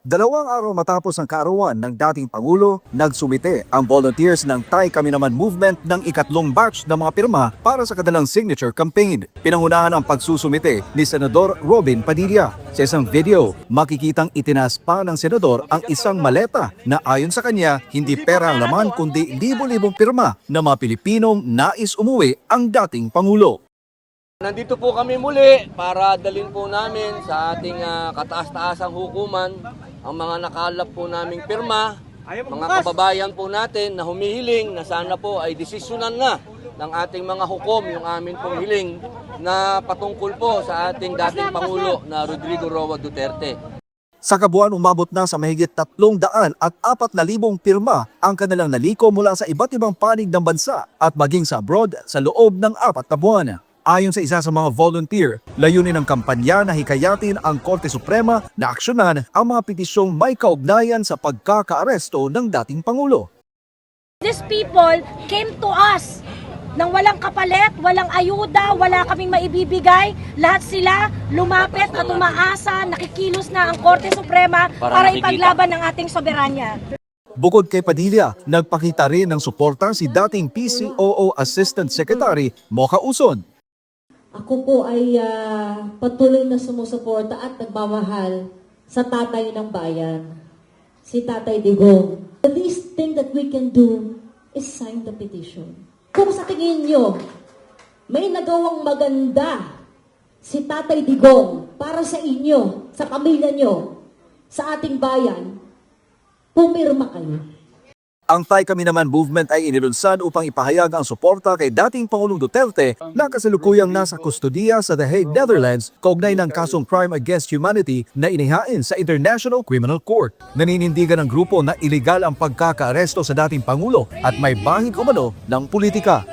Dalawang araw matapos ang kaarawan ng dating Pangulo, nagsumite ang volunteers ng Tay Kami Naman Movement ng ikatlong batch ng mga pirma para sa kanilang signature campaign. Pinangunahan ang pagsusumite ni Senador Robin Padilla. Sa isang video, makikitang itinaas pa ng senador ang isang maleta na ayon sa kanya, hindi pera ang laman kundi libo-libong pirma na mga Pilipinong nais umuwi ang dating Pangulo. Nandito po kami muli para dalhin po namin sa ating kataas-taasang hukuman ang mga nakalap po naming pirma, mga kababayan po natin na humihiling na sana po ay desisyonan na ng ating mga hukom yung amin pong hiling na patungkol po sa ating dating Pangulo na Rodrigo Roa Duterte. Sa kabuuan, umabot na sa mahigit 304,000 pirma ang kanilang naliko mula sa iba't ibang panig ng bansa at maging sa abroad sa loob ng 4 na buwan. Ayon sa isa sa mga volunteer, layunin ng kampanya na hikayatin ang Korte Suprema na aksyonan ang mga petisyong may kaugnayan sa pagkakaaresto ng dating Pangulo. These people came to us nang walang kapalit, walang ayuda, wala kaming maibibigay. Lahat sila lumapit at umaasa, nakikilos na ang Korte Suprema para ipaglaban ng ating soberanya. Bukod kay Padilla, nagpakita rin ng suporta si dating PCOO Assistant Secretary Mocha Uson. Ako po ay patuloy na sumusuporta at nagmamahal sa tatay ng bayan, si Tatay Digong. The least thing that we can do is sign the petition. Kung sa tingin nyo, may nagawang maganda si Tatay Digong para sa inyo, sa pamilya nyo, sa ating bayan, pumirma kayo. Ang Tay Kami Naman Movement ay inilunsad upang ipahayag ang suporta kay dating Pangulong Duterte na kasalukuyang nasa kustodiya sa The Hague, Netherlands, kaugnay ng kasong crime against humanity na inihain sa International Criminal Court. Naninindigan ng grupo na iligal ang pagkakaaresto sa dating Pangulo at may bahid umano ng politika.